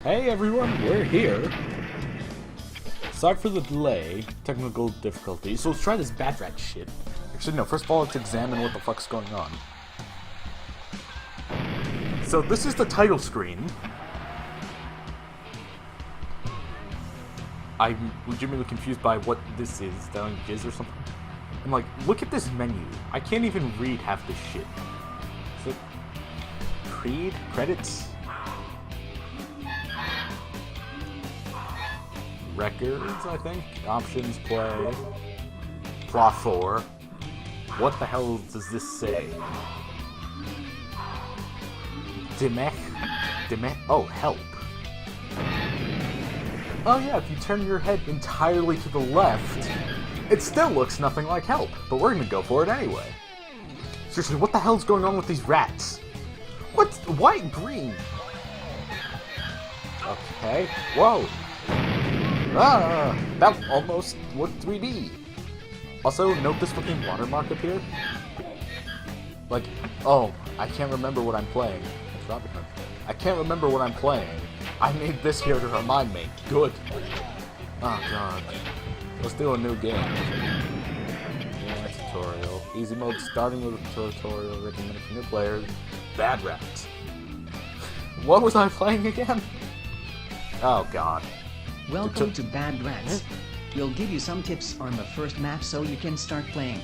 Hey everyone, we're here. Sorry for the delay, technical difficulties. So let's try this bat rat shit. Actually, no, first of all, let's examine what the fuck's going on. So this is the title screen. I'm legitimately confused by what this is. Is that on Jizz or something? I'm like, look at this menu. I can't even read half this shit. Is it Creed? Credits? Records, I think? Options, play. Plot 4. What the hell does this say? Dimech? Oh, help. Oh yeah, if you turn your head entirely to the left, it still looks nothing like help, but we're gonna go for it anyway. Seriously, what the hell's going on with these rats? What's white, green? Okay, whoa. Ah, that almost looked 3D. Also, note this fucking watermark up here. Like, oh, I can't remember what I'm playing. That's Robert Hunt. I can't remember what I'm playing. I made this here to remind me. Good. Oh god. Let's do a new game. Yeah, tutorial. Easy mode starting with a tutorial. Recommended for new players. Bad rats. What was I playing again? Oh god. Welcome to Bad Rats. We'll give you some tips on the first map so you can start playing.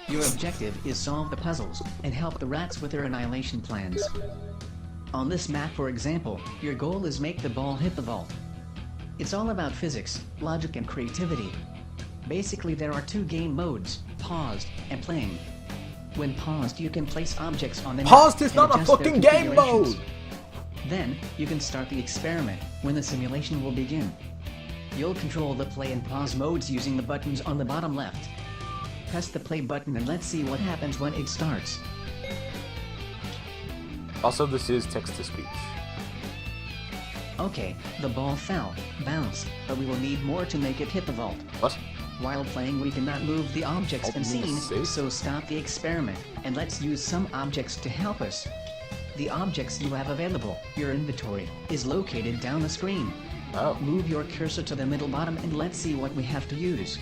Your objective is solve the puzzles and help the rats with their annihilation plans. On this map, for example, your goal is make the ball hit the vault. It's all about physics, logic, and creativity. Basically, there are two game modes, paused and playing. When paused, you can place objects on the map. Paused is not a fucking game mode! Then, you can start the experiment, when the simulation will begin. You'll control the play and pause modes using the buttons on the bottom left. Press the play button and let's see what happens when it starts. Also, this is text-to-speech. Okay, the ball fell, bounced, but we will need more to make it hit the vault. What? While playing, we cannot move the objects and scene, so stop the experiment, and let's use some objects to help us. The objects you have available, your inventory, is located down the screen. Oh. Move your cursor to the middle bottom and let's see what we have to use.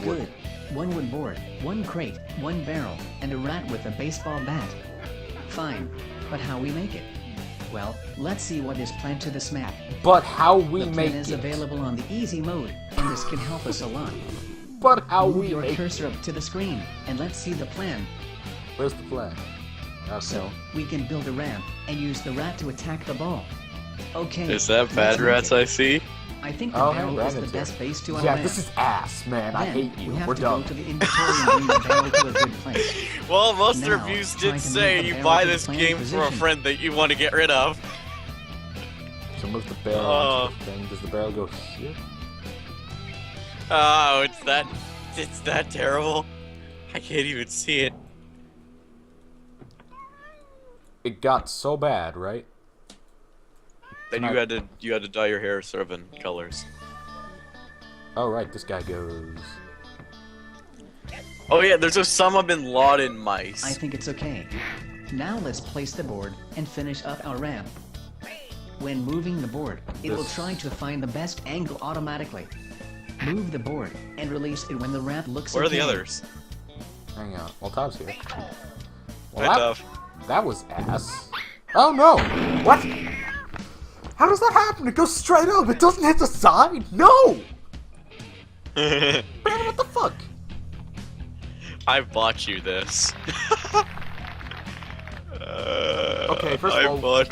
Good. One wood board, one crate, one barrel, and a rat with a baseball bat. Fine. But how we make it? Well, let's see what is planned to this map. But how we the make plan is it? available on the easy mode, and this can help us a lot. But how Move we your make cursor up to the screen, and let's see the plan. Where's the plan? Okay. So, we can build a ramp, and use the rat to attack the ball. Okay. Is that Bad Rats I see? I think the Oh, barrel hey, is the Brandon's best here. base to our Yeah, ramp. this is ass, man. I Then, hate you. We have We're to done. go to the inventory and bring the barrel to a good place. Well, most Now, reviews try did to say move the you barrel buy to the this planned game for a position. friend that you want to get rid of. So move the barrel onto the thing. Does the barrel go here? Oh, it's that terrible. I can't even see it. It got so bad, right? Then you had to dye your hair servant colors. Oh, right. This guy goes. Oh yeah, there's Osama bin Laden mice. I think it's okay. Now let's place the board and finish up our ramp. When moving the board, it will try to find the best angle automatically. Move the board and release it when the ramp looks Where are the okay. others? Hang on. Well, Tom's here. Well, Hi, Dove. that was ass. Oh no! What? How does that happen? It goes straight up. It doesn't hit the side. No! Man, what the fuck? I bought you this. Okay, first of all,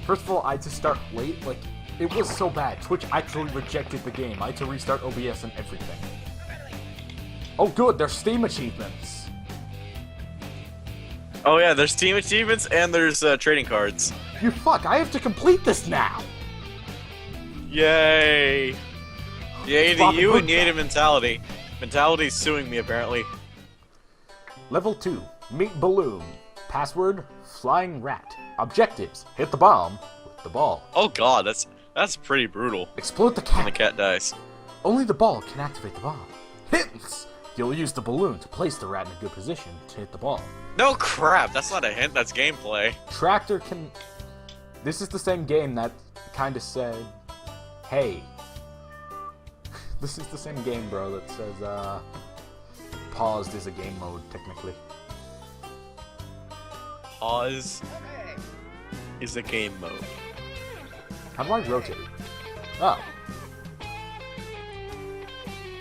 First of all, I had to start late. Like, it was so bad. Twitch actually rejected the game. I had to restart OBS and everything. Oh, good. There's Steam achievements. Oh yeah, there's team achievements and there's trading cards. You fuck. I have to complete this now. Yay! Yay to Robin you Hood and yay guy. to Mentality. Mentality's suing me apparently. Level 2. Meet Balloon. Password, Flying Rat. Objectives, hit the bomb with the ball. Oh god, that's pretty brutal. Explode the When the cat. cat dies. Only the ball can activate the bomb. Hints! You'll use the balloon to place the rat in a good position to hit the ball. No crap, that's not a hint, that's gameplay. Tractor can... This is the same game that kind of said, hey. This is the same game, bro, that says, paused is a game mode, technically. Pause is a game mode. How do I rotate? Oh.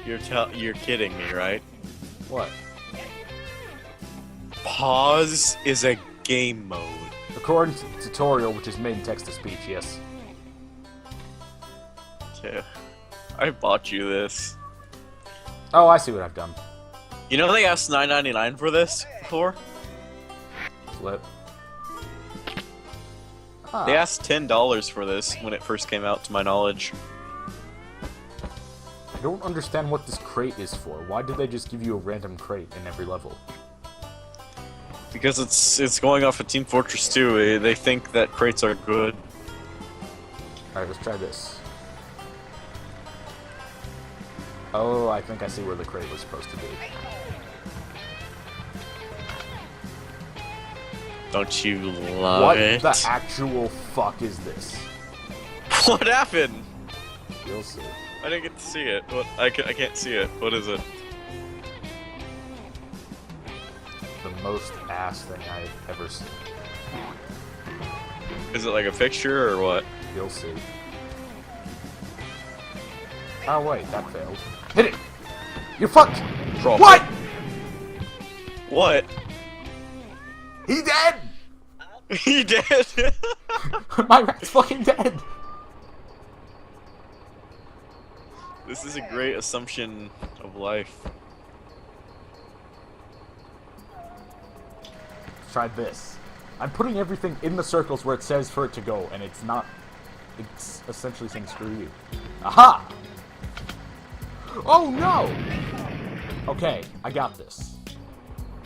You're kidding me, right? What? Pause is a game mode. According to the tutorial, which is made in text-to-speech, yes. Yeah. I bought you this. Oh, I see what I've done. You know they asked $9.99 for this before? Flip. Ah. They asked $10 for this when it first came out, to my knowledge. I don't understand what this crate is for. Why did they just give you a random crate in every level? Because it's going off of Team Fortress 2. They think that crates are good. Alright, let's try this. Oh, I think I see where the crate was supposed to be. Don't you love it? What the actual fuck is this? What happened? You'll see. I didn't get to see it. What? I can't see it. What is it? The most ass thing I've ever seen. Is it like a fixture or what? You'll see. Oh wait, that failed. Hit it! You fucked! Drop What?! What? He dead! He did! My rat's fucking dead! This is a great assumption of life. Try this. I'm putting everything in the circles where it says for it to go, and it's not... It's essentially saying screw you. Aha! Oh no! Okay, I got this.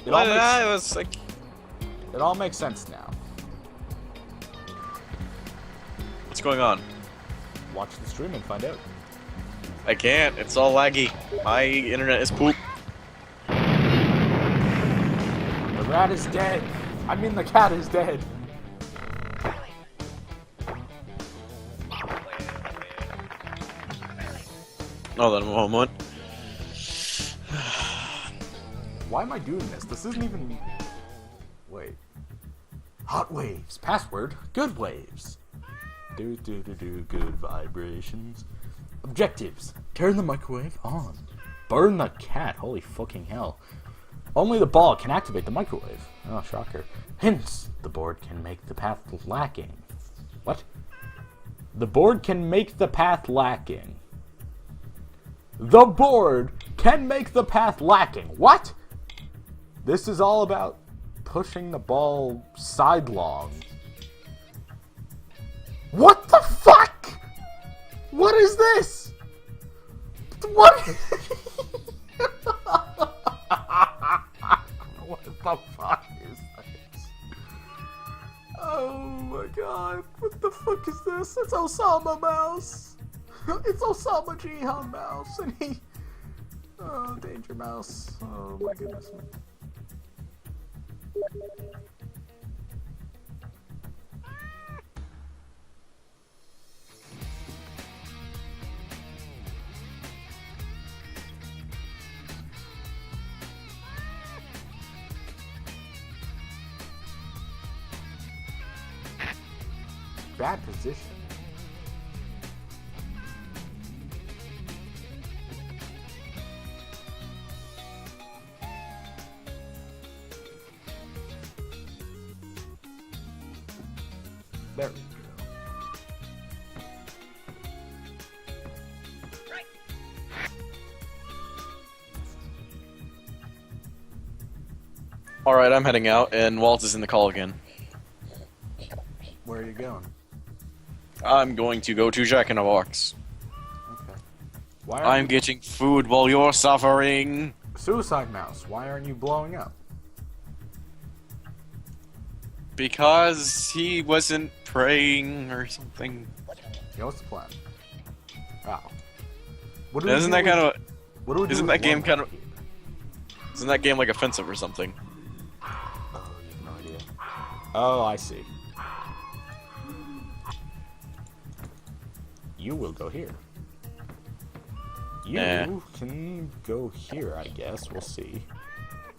It all makes sense now. What's going on? Watch the stream and find out. I can't. It's all laggy. My internet is poop. The rat is dead. I mean, the cat is dead. Hold on a moment. Why am I doing this? This isn't even... Wait. Hot waves. Password. Good waves. Good vibrations. Objectives. Turn the microwave on. Burn the cat. Holy fucking hell. Only the ball can activate the microwave. Oh, shocker. Hints. The board can make the path lacking. What? The board can make the path lacking. The board can make the path lacking. What? This is all about pushing the ball sidelong. What the fuck? What is this? What? What the fuck is this? Oh my god. What the fuck is this? It's Osama Mouse. It's Osama Jihan Mouse. And he... Oh, Danger Mouse. Oh my goodness. Bad position. There we go. Alright, I'm heading out, and Walt is in the call again. Where are you going? I'm going to go to Jack in a Box. Okay. Why I'm getting food while you're suffering. Suicide Mouse, why aren't you blowing up? Because he wasn't praying or something. Yeah, what's the plan? Wow. What do we Isn't do that with- kind of? What do we do Isn't with that game one kind of? here? Isn't that game like offensive or something? Oh, you have no idea. Oh, I see. You will go here. You can go here, I guess. We'll see.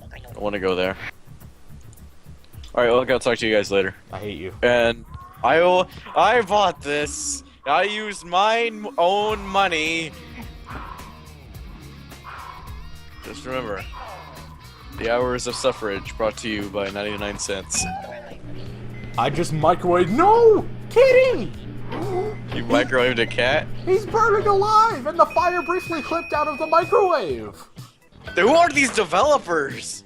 I want to go there. Alright, well, I'll talk to you guys later. I hate you. And I bought this. I used my own money. Just remember, the hours of suffrage brought to you by 99 cents. I just microwaved. No! Kitty! You microwaved a cat? He's burning alive, and the fire briefly clipped out of the microwave. Who are these developers?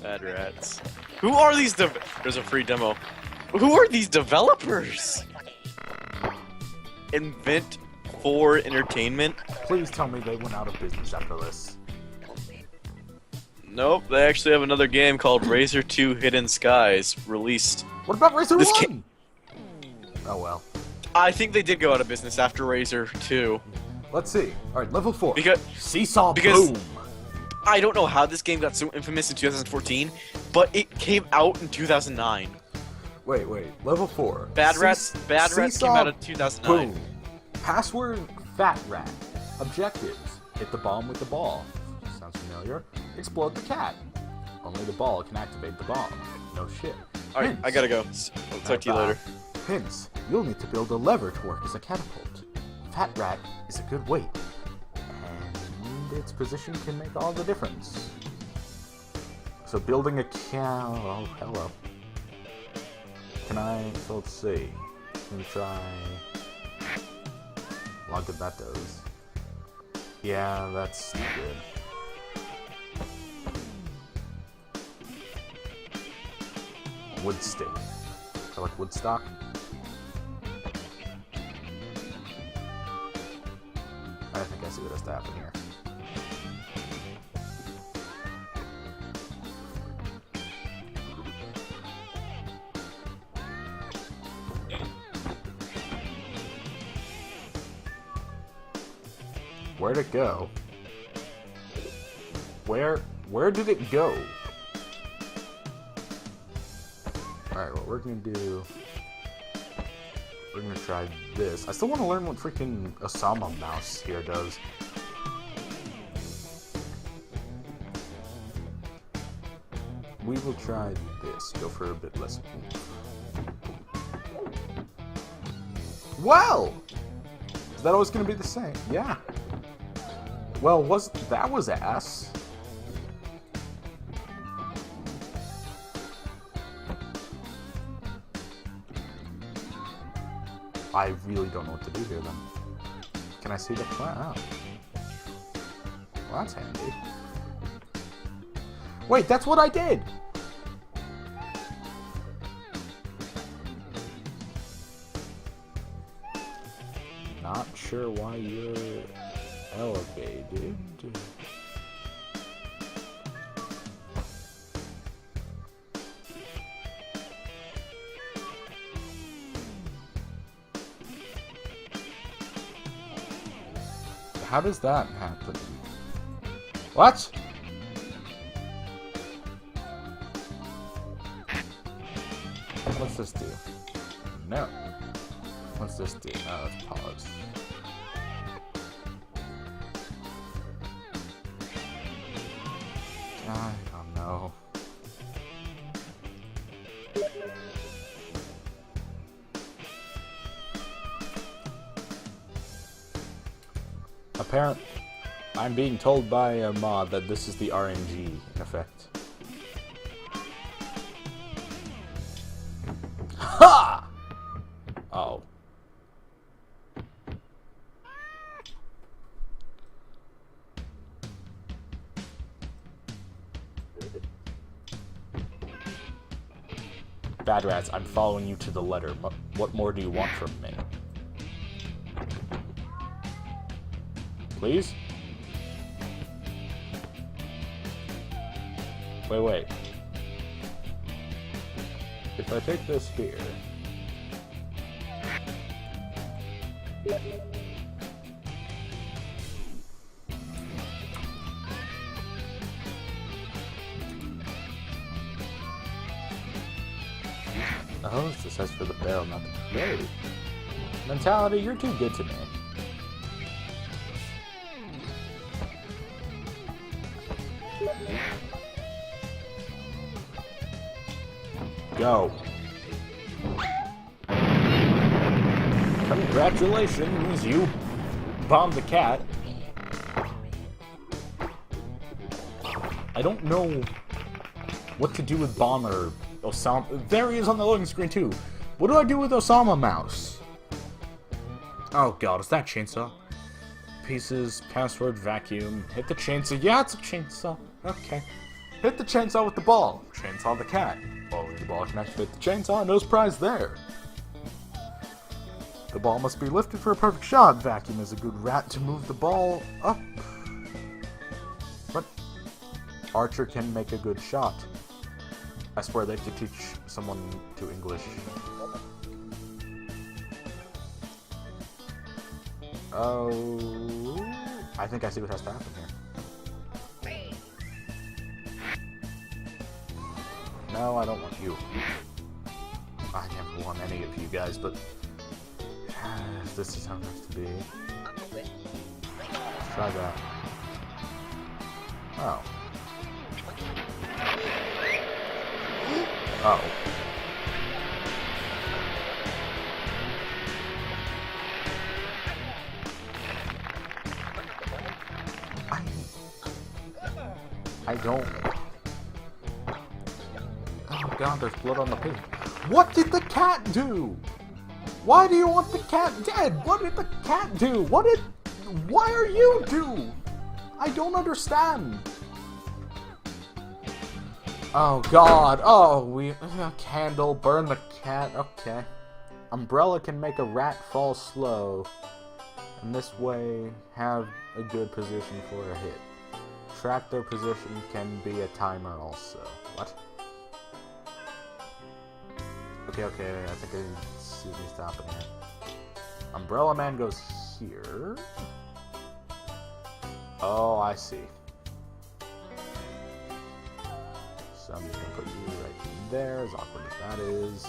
Bad rats. Who are these There's a free demo. Who are these developers? Invent for Entertainment? Please tell me they went out of business after this. Nope, they actually have another game called Razor 2 Hidden Skies, released. What about Razor This 1? Oh well. I think they did go out of business after Razor 2. Let's see. Alright, level 4. Because Seesaw because- Boom. I don't know how this game got so infamous in 2014, but it came out in 2009. Wait. Level 4. Bad Rats came out in 2009. Boom. Password Fat Rat. Objectives. Hit the bomb with the ball. Sounds familiar. Explode the cat. Only the ball can activate the bomb. No shit. Alright, Hints. I gotta go. I'll talk to you later. Hints. You'll need to build a lever to work as a catapult. Fat Rat is a good weight. And its position can make all the difference. So building a oh, hello. So let's see. Let me try. Look at that does. Yeah, that's not good. Wood stick. I like Woodstock. I think I see what has to happen here. Where'd it go? Where did it go? Alright, what we're gonna do... We're gonna try this. I still want to learn what freaking Osama mouse here does. We will try this. Go for a bit less. Well! Is that always gonna be the same? Yeah. Well, that was ass. I really don't know what to do here then. Can I see the plan? Oh. Well, that's handy. Wait, that's what I did! Not sure why you're elevated. How does that happen? What? What's this do? No. What's this do? Oh, let's pause. I don't know. Apparently, I'm being told by a mod that this is the RNG in effect. Ha! Oh. Bad Rats, I'm following you to the letter. What more do you want from me? Please? Wait. If I take this here... Oh, this says for the barrel, not the blade. Mentality, you're too good to me. Go. Congratulations, you bombed the cat. I don't know what to do with Bomb or Osama. There he is on the loading screen too. What do I do with Osama Mouse? Oh god, is that chainsaw? Pieces, password, vacuum. Hit the chainsaw. Yeah, it's a chainsaw. Okay. Hit the chainsaw with the ball. Chainsaw the cat. Only the ball can activate the chainsaw. No surprise there. The ball must be lifted for a perfect shot. Vacuum is a good rat to move the ball up. What? Archer can make a good shot. I swear they could teach someone to English. Oh, I think I see what has to happen here. No, I don't want you. I never want any of you guys, but this is how it has to be. Let's try that. Oh. Oh. I don't. Oh god, there's blood on the pig. What did the cat do? Why do you want the cat dead? What did the cat do? Why are you do? I don't understand. Oh god, oh, candle, burn the cat, okay. Umbrella can make a rat fall slow, and this way have a good position for a hit. Track their position can be a timer also. What? Okay, I think I see me stopping here. Umbrella Man goes here. Oh, I see. So I'm just gonna put you right there, as awkward as that is.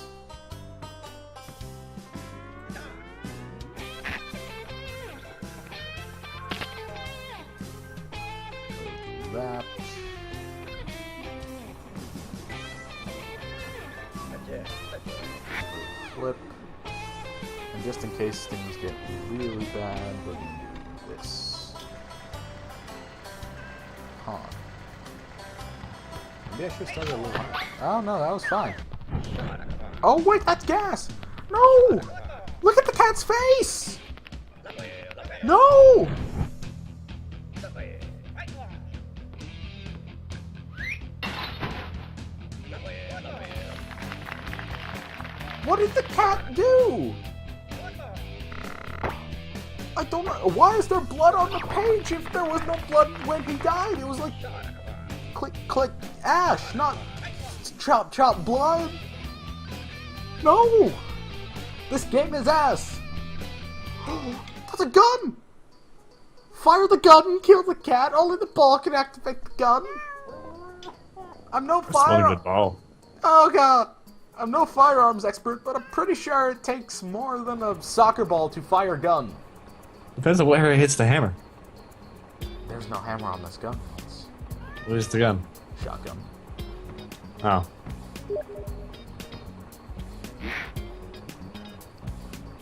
Do that. Flip. And just in case things get really bad, we're gonna do this. Huh. Maybe I should start it a little higher. Oh no, that was fine. Oh wait, that's gas! No! Look at the cat's face! No! What did the cat do? I don't know. Why is there blood on the page if there was no blood when he died? It was like click, click, ash, not chop, chop, blood. No! This game is ass. That's a gun! Fire the gun, kill the cat, only the ball can activate the gun. I'm no fire. Ball. Oh god. I'm no firearms expert, but I'm pretty sure it takes more than a soccer ball to fire a gun. Depends on where it hits the hammer. There's no hammer on this gun. Where's the gun? Shotgun. Oh.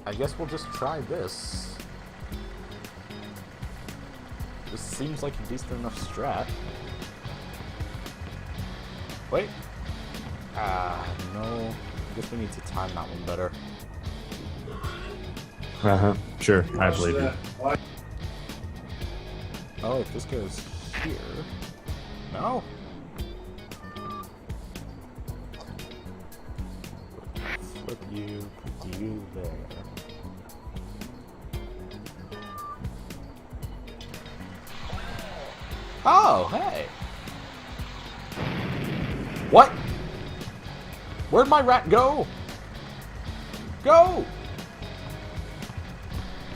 I guess we'll just try this. This seems like a decent enough strat. Wait. No. I guess we need to time that one better. Sure, I believe you. Oh, if this goes here. No. Flip you, put you there. Oh, hey. What? Where'd my rat go? Go!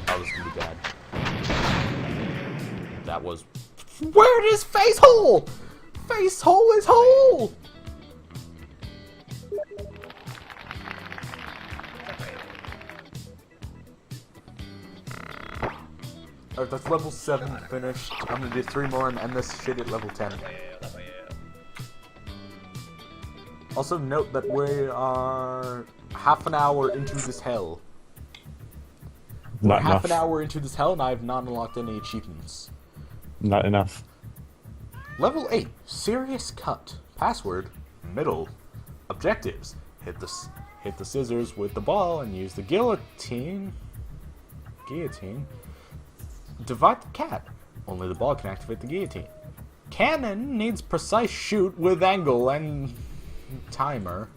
Oh, this is gonna be bad. That was... Where is face hole? Face hole is hole! Alright, that's level 7 finished. I'm gonna do 3 more and end this shit at level 10. Also note that we are half an hour into this hell. Not Half enough. an hour into this hell and I have not unlocked any achievements. Not enough. Level 8, Serious Cut. Password, middle. Objectives, hit the scissors with the ball and use the guillotine. Divide the cat. Only the ball can activate the guillotine. Cannon needs precise shoot with angle and timer.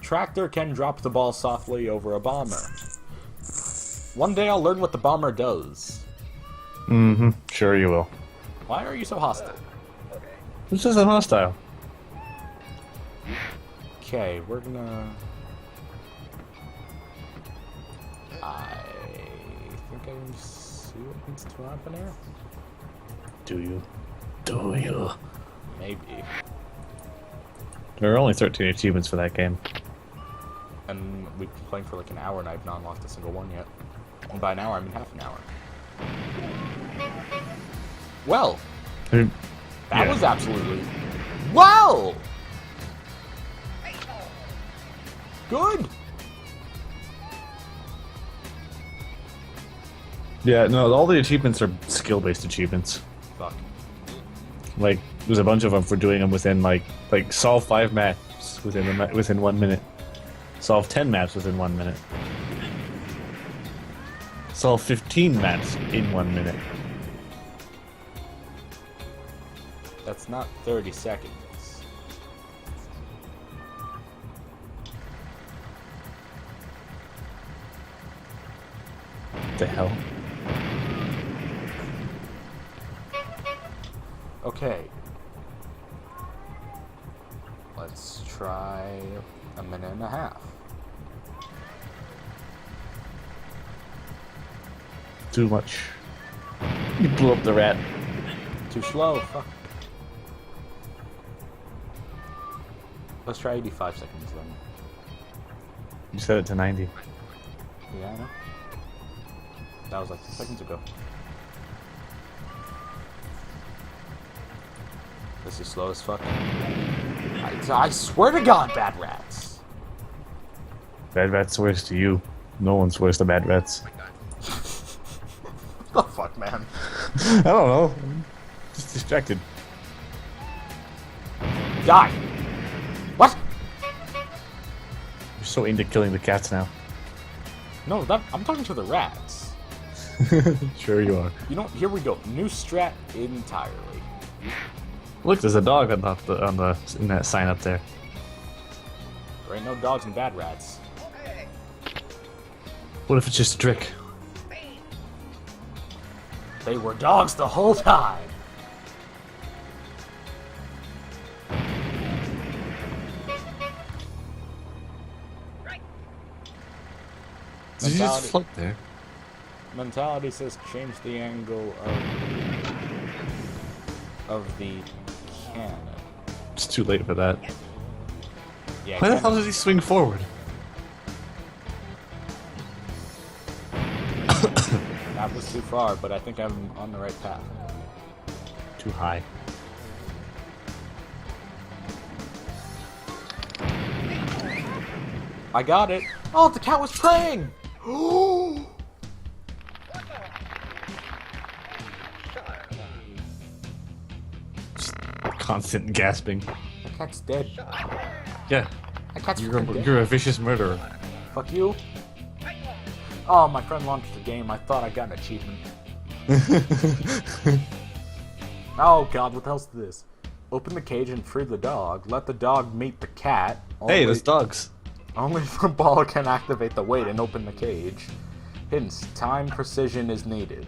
Tractor can drop the ball softly over a bomber. One day I'll learn what the bomber does. Mm-hmm. Sure you will. Why are you so hostile? This isn't hostile. Okay, we're gonna... I think I can see what needs to happen here. Do you? Do you? Maybe. There are only 13 achievements for that game. And we've been playing for like an hour and I've not unlocked a single one yet. And by an hour, I mean half an hour. Well, that Yeah. was absolutely... Well! Good! Yeah, no, all the achievements are skill-based achievements. Fuck. Like, there's a bunch of them for doing them within, like solve 5 maps within 1 minute. Solve 10 maps within 1 minute. Solve 15 maps in 1 minute. That's not 30 seconds. What the hell? Okay. Let's try a minute and a half. Too much. You blew up the rat. Too slow, fuck. Let's try 85 seconds then. You set it to 90. Yeah, I know. That was like 2 seconds ago. This is slow as fuck. I swear to God, bad rats. Bad rat swears to you. No one swears to bad rats. What the fuck, man? I don't know. I'm just distracted. Die! What? You're so into killing the cats now. No, I'm talking to the rats. Sure you are. You know, here we go. New strat entirely. Look, there's a dog in that sign up there. There ain't no dogs and bad rats. What if it's just a trick? They were dogs the whole time. Did you just Mentality. float there? Mentality says change the angle of the cannon. It's too late for that. Yeah, Why the cannon- hell does he swing forward? That was too far, but I think I'm on the right path. Too high. I got it. Oh, the cat was praying. Constant gasping. The cat's dead. Yeah, The cat's freaking dead. you're a vicious murderer. Fuck you. Oh, my friend launched the game. I thought I got an achievement. Oh god, what the hell's this? Open the cage and free the dog. Let the dog meet the cat. Hey, there's dogs. Only the ball can activate the weight and open the cage. Hints: time precision is needed.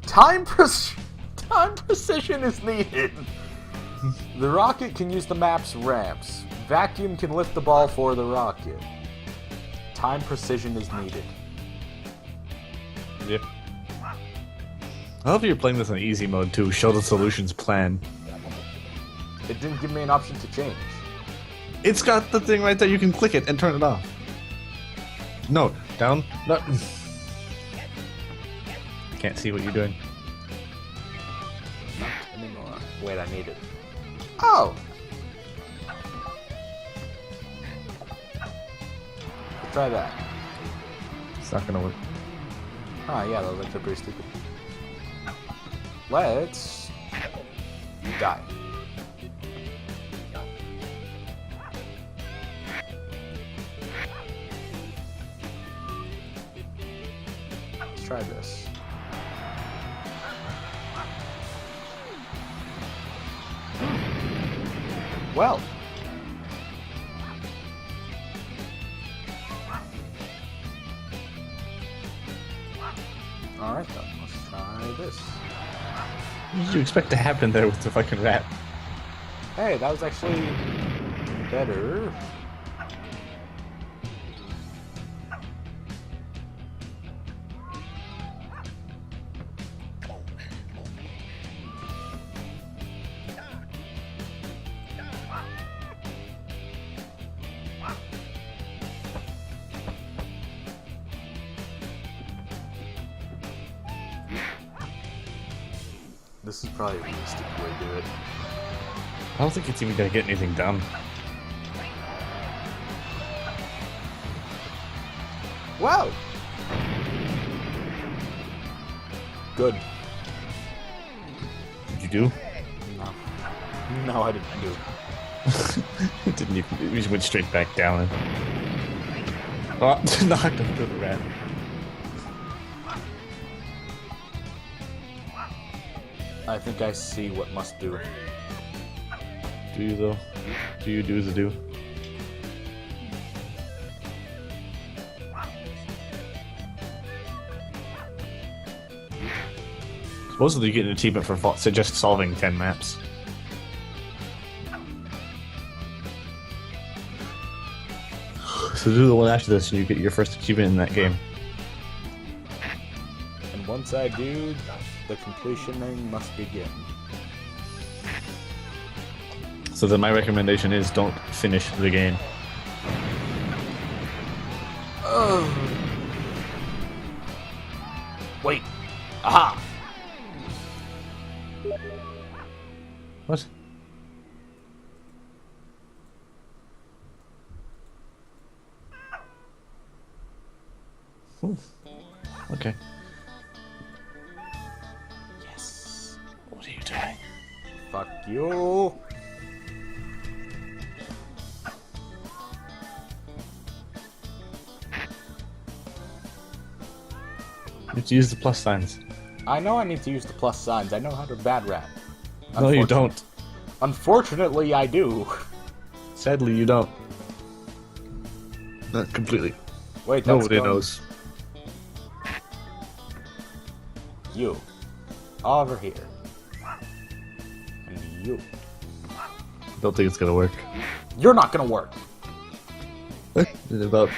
Time precision is needed. The rocket can use the map's ramps. Vacuum can lift the ball for the rocket. Time precision is needed. Yep. I love you're playing this on easy mode too. Show the solutions plan. It didn't give me an option to change. It's got the thing right there. You can click it and turn it off. No, down. No. can't see what you're doing. Not anymore. Wait, I need it. Oh! Let's try that. It's not gonna work. Oh, yeah, those legs are pretty stupid. Let's... die. Let's try this. Well. Alright then, let's try this. What did you expect to happen there with the fucking rat? Hey, that was actually better. This is probably a really stupid way to do it. I don't think it's even gonna get anything done. Wow! Good. Did you do? No. No, I didn't do. It didn't even. We just went straight back down. Oh, knocked into the rat. I think I see what must do. Do you though? Do you do as a do? Supposedly you get an achievement for just solving 10 maps. So do the one after this and you get your first achievement in that game. And once I do, the completioning must begin. So then my recommendation is don't finish the game. Wait. Aha! What? Ooh. Okay. Yes. What are you doing? Fuck you. You have to use the plus signs. I know I need to use the plus signs. I know how to bad rat. No, you don't. Unfortunately, I do. Sadly, you don't. Not completely. Wait, that's Nobody going- knows. You. Over here. And you. Don't think it's gonna work. You're not gonna work. In about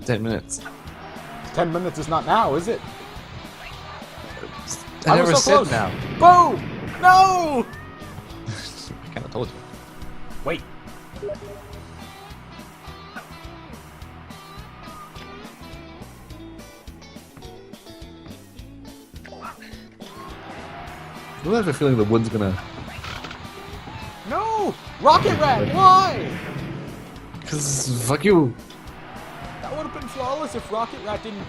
10 minutes. 10 minutes is not now, is it? I was never so said close. now. Boom! No! I kinda told you. Wait. I don't have a feeling the wood's gonna... No! Rocket Rat, why? Cause fuck you. That would have been flawless if Rocket Rat didn't...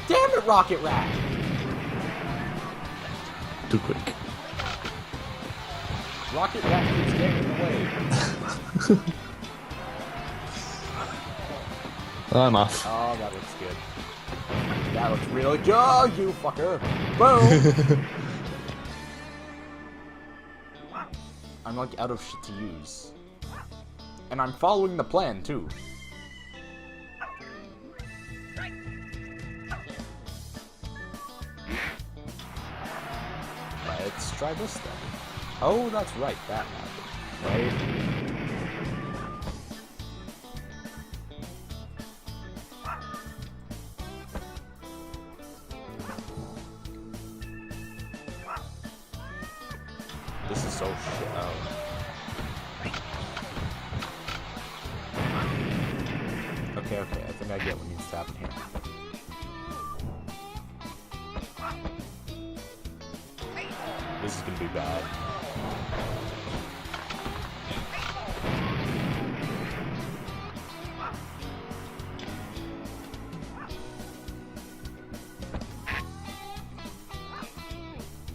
Damn it, Rocket Rat! Too quick. Rocket Rat keeps getting in the way. I'm off. Oh, that looks good. That looks really good. Oh, you fucker. Boom! I'm like out of shit to use. And I'm following the plan, too. Let's try this then. Oh, that's right, that happened. Right? This is so shit. Oh. Okay, I think I get what needs to happen here. this is gonna be bad.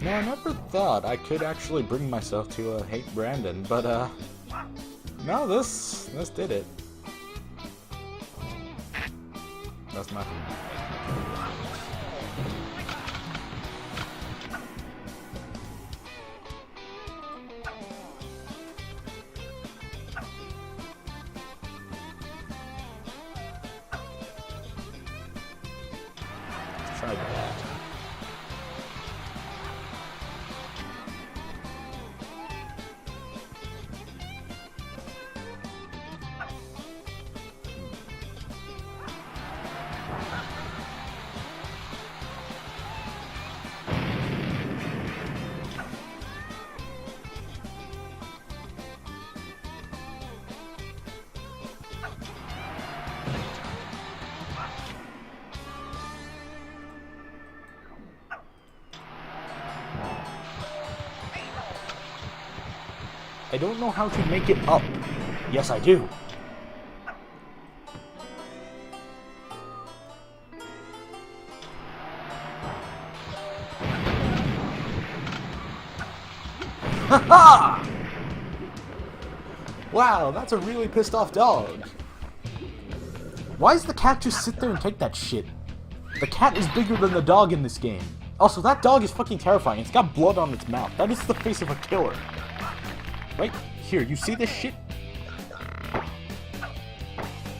No, I never thought I could actually bring myself to hate Brandon, but no, this did it. That's my. Let's try that. I don't know how to make it up. Yes, I do. Haha! Wow, that's a really pissed off dog. Why does the cat just sit there and take that shit? The cat is bigger than the dog in this game. Also, that dog is fucking terrifying. It's got blood on its mouth. That is the face of a killer. Right here, you see this shit?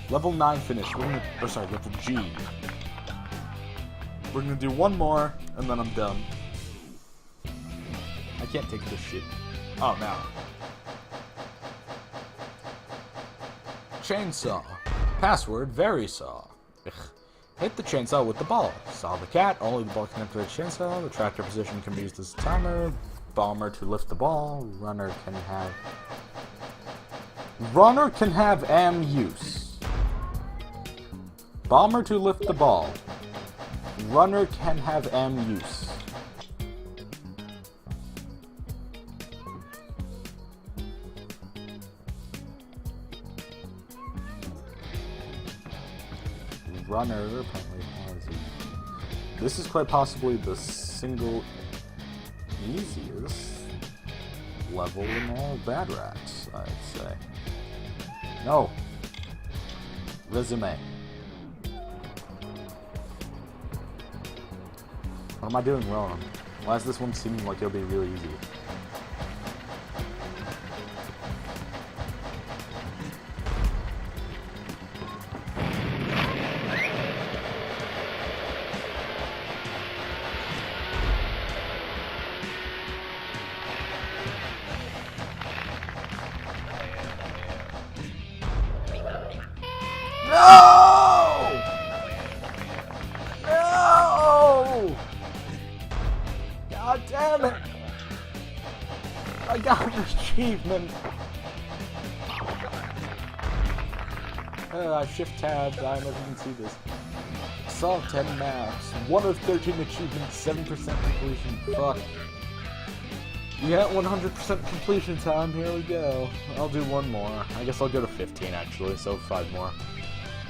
Level 9 finished. We're gonna, or sorry, level G. We're gonna do one more, and then I'm done. I can't take this shit. Oh, now. Chainsaw. Password, very saw. Ugh. Hit the chainsaw with the ball. Saw the cat, only the ball can enter the chainsaw. The tractor position can be used as a timer. Bomber to lift the ball. Runner can have am use. Bomber to lift the ball. Runner can have am use. Runner apparently has a... This is quite possibly the single easiest level in all Bad Rats, I'd say. No. Resume. What am I doing wrong? Why is this one seeming like it'll be really easy? No! No! God damn it! I got an achievement! I shift tab, I never even see this. Solve 10 maps, 1 of 13 achievements, 7% completion. Fuck. Yeah, 100% completion time, here we go. I'll do one more. I guess I'll go to 15 actually, so 5 more.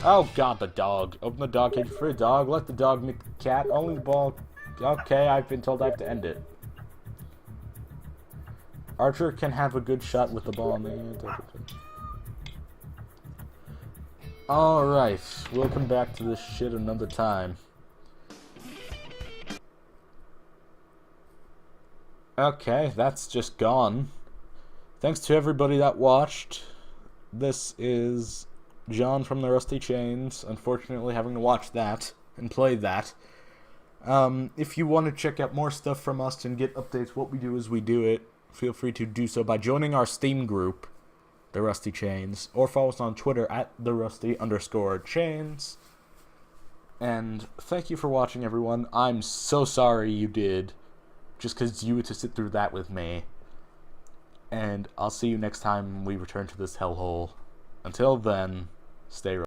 Oh god, the dog. Open the dog cage for a dog. Let the dog meet the cat. Only the ball. Okay, I've been told I have to end it. Archer can have a good shot with the ball in the end. Alright, we'll come back to this shit another time. Okay, that's just gone. Thanks to everybody that watched. This is John from the Rusty Chains, unfortunately having to watch that and play that. If you want to check out more stuff from us and get updates what we do as we do it, feel free to do so by joining our Steam group, The Rusty Chains, or follow us on Twitter at TheRusty_Chains. And thank you for watching, everyone. I'm so sorry you did, just because you had to sit through that with me. And I'll see you next time we return to this hellhole. Until then, stay